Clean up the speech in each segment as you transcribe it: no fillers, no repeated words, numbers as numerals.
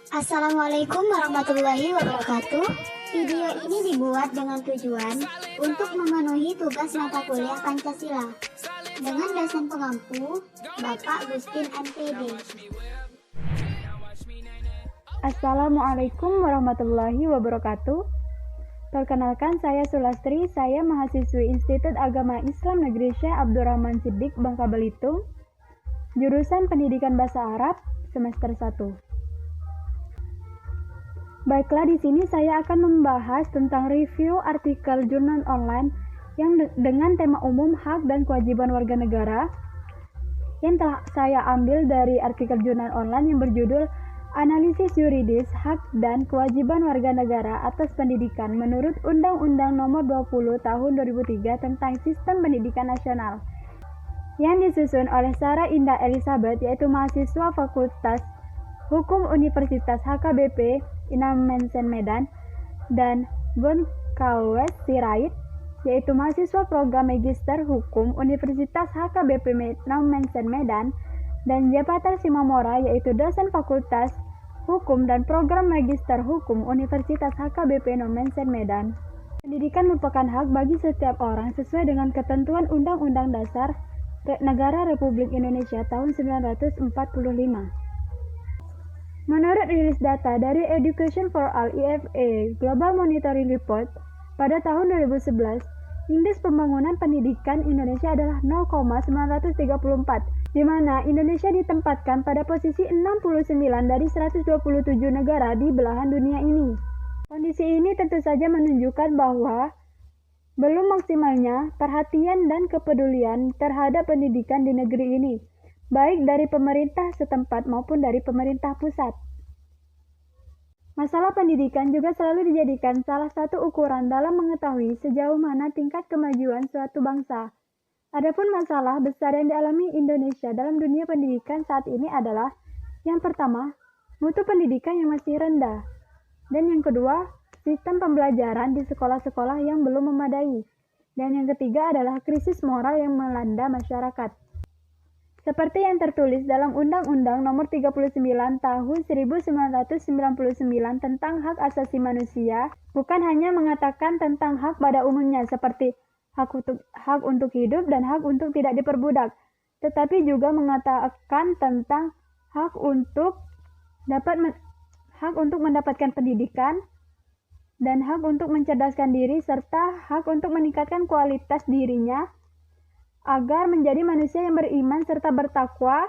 Assalamualaikum warahmatullahi wabarakatuh. Video ini dibuat dengan tujuan untuk memenuhi tugas mata kuliah Pancasila dengan dosen pengampu Bapak Gustin MPD. Assalamualaikum warahmatullahi wabarakatuh. Perkenalkan, saya Sulastri, saya mahasiswi Institut Agama Islam Negeri Syekh Abdurrahman Siddiq, Bangka Belitung, jurusan Pendidikan Bahasa Arab, semester 1. Baiklah, di sini saya akan membahas tentang review artikel jurnal online yang dengan tema umum hak dan kewajiban warga negara yang telah saya ambil dari artikel jurnal online yang berjudul Analisis Yuridis Hak dan Kewajiban Warga Negara atas Pendidikan menurut Undang-Undang Nomor 20 Tahun 2003 tentang Sistem Pendidikan Nasional yang disusun oleh Sarah Indah Elizabeth, yaitu mahasiswa Fakultas Hukum Universitas HKBP Inam Mensen Medan, dan Goncalves Sirait, yaitu mahasiswa program Magister Hukum Universitas HKBP Inam Mensen Medan, dan Japatan Simamora, yaitu dosen Fakultas Hukum dan program Magister Hukum Universitas HKBP Inam Mensen Medan. Pendidikan merupakan hak bagi setiap orang sesuai dengan ketentuan Undang-Undang Dasar Negara Republik Indonesia tahun 1945. Menurut rilis data dari Education for All (EFA) Global Monitoring Report pada tahun 2011, indeks pembangunan pendidikan Indonesia adalah 0,934, di mana Indonesia ditempatkan pada posisi 69 dari 127 negara di belahan dunia ini. Kondisi ini tentu saja menunjukkan bahwa belum maksimalnya perhatian dan kepedulian terhadap pendidikan di negeri ini, baik dari pemerintah setempat maupun dari pemerintah pusat. Masalah pendidikan juga selalu dijadikan salah satu ukuran dalam mengetahui sejauh mana tingkat kemajuan suatu bangsa. Adapun masalah besar yang dialami Indonesia dalam dunia pendidikan saat ini adalah, yang pertama, mutu pendidikan yang masih rendah, dan yang kedua, sistem pembelajaran di sekolah-sekolah yang belum memadai, dan yang ketiga adalah krisis moral yang melanda masyarakat. Seperti yang tertulis dalam Undang-Undang Nomor 39 Tahun 1999 tentang Hak Asasi Manusia, bukan hanya mengatakan tentang hak pada umumnya seperti hak untuk hidup dan hak untuk tidak diperbudak, tetapi juga mengatakan tentang hak untuk mendapatkan pendidikan dan hak untuk mencerdaskan diri serta hak untuk meningkatkan kualitas dirinya agar menjadi manusia yang beriman serta bertakwa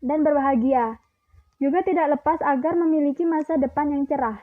dan berbahagia. Juga tidak lepas agar memiliki masa depan yang cerah.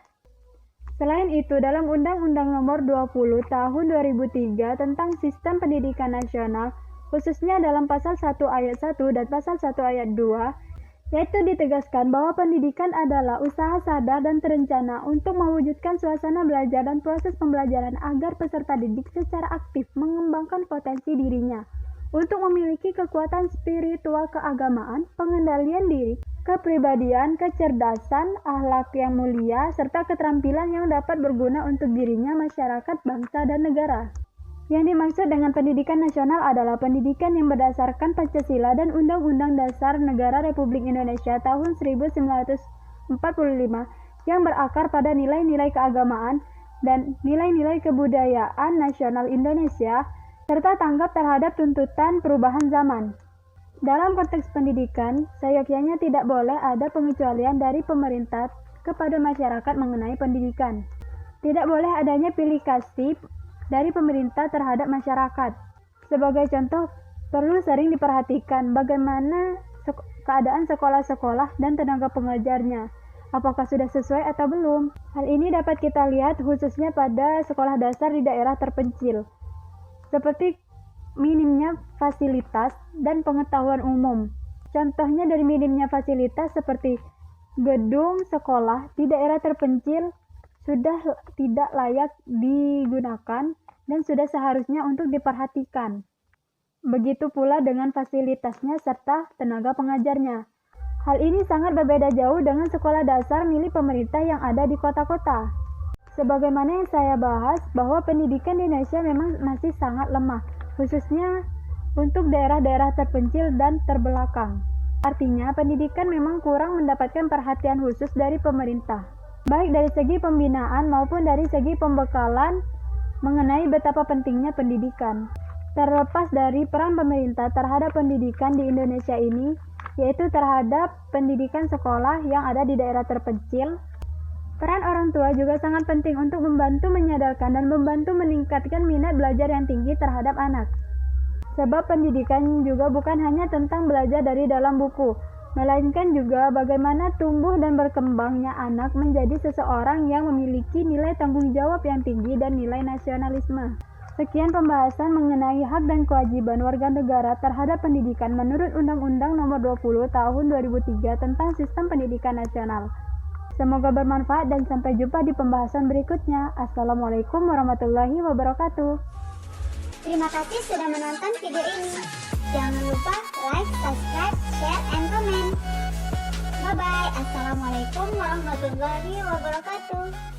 Selain itu, dalam Undang-Undang Nomor 20 Tahun 2003 tentang Sistem Pendidikan Nasional, khususnya dalam Pasal 1 Ayat 1 dan Pasal 1 Ayat 2, yaitu ditegaskan bahwa pendidikan adalah usaha sadar dan terencana untuk mewujudkan suasana belajar dan proses pembelajaran agar peserta didik secara aktif mengembangkan potensi dirinya untuk memiliki kekuatan spiritual keagamaan, pengendalian diri, kepribadian, kecerdasan, akhlak yang mulia, serta keterampilan yang dapat berguna untuk dirinya, masyarakat, bangsa, dan negara. Yang dimaksud dengan pendidikan nasional adalah pendidikan yang berdasarkan Pancasila dan Undang-Undang Dasar Negara Republik Indonesia tahun 1945 yang berakar pada nilai-nilai keagamaan dan nilai-nilai kebudayaan nasional Indonesia, serta tanggap terhadap tuntutan perubahan zaman. Dalam konteks pendidikan, seyogyanya tidak boleh ada pengecualian dari pemerintah kepada masyarakat mengenai pendidikan. Tidak boleh adanya pilih kasih dari pemerintah terhadap masyarakat. Sebagai contoh, perlu sering diperhatikan bagaimana keadaan sekolah-sekolah dan tenaga pengajarnya. Apakah sudah sesuai atau belum? Hal ini dapat kita lihat khususnya pada sekolah dasar di daerah terpencil, seperti minimnya fasilitas dan pengetahuan umum. Contohnya dari minimnya fasilitas seperti gedung sekolah di daerah terpencil sudah tidak layak digunakan dan sudah seharusnya untuk diperhatikan. Begitu pula dengan fasilitasnya serta tenaga pengajarnya. Hal ini sangat berbeda jauh dengan sekolah dasar milik pemerintah yang ada di kota-kota. Sebagaimana yang saya bahas, bahwa pendidikan di Indonesia memang masih sangat lemah, khususnya untuk daerah-daerah terpencil dan terbelakang. Artinya, pendidikan memang kurang mendapatkan perhatian khusus dari pemerintah, baik dari segi pembinaan maupun dari segi pembekalan mengenai betapa pentingnya pendidikan. Terlepas dari peran pemerintah terhadap pendidikan di Indonesia ini, yaitu terhadap pendidikan sekolah yang ada di daerah terpencil, peran orang tua juga sangat penting untuk membantu menyadarkan dan membantu meningkatkan minat belajar yang tinggi terhadap anak. Sebab pendidikan juga bukan hanya tentang belajar dari dalam buku, melainkan juga bagaimana tumbuh dan berkembangnya anak menjadi seseorang yang memiliki nilai tanggung jawab yang tinggi dan nilai nasionalisme. Sekian pembahasan mengenai hak dan kewajiban warga negara terhadap pendidikan menurut Undang-Undang Nomor 20 Tahun 2003 tentang Sistem Pendidikan Nasional. Semoga bermanfaat dan sampai jumpa di pembahasan berikutnya. Assalamualaikum warahmatullahi wabarakatuh. Terima kasih sudah menonton video ini. Jangan lupa like, subscribe, share, and comment. Bye-bye. Assalamualaikum warahmatullahi wabarakatuh.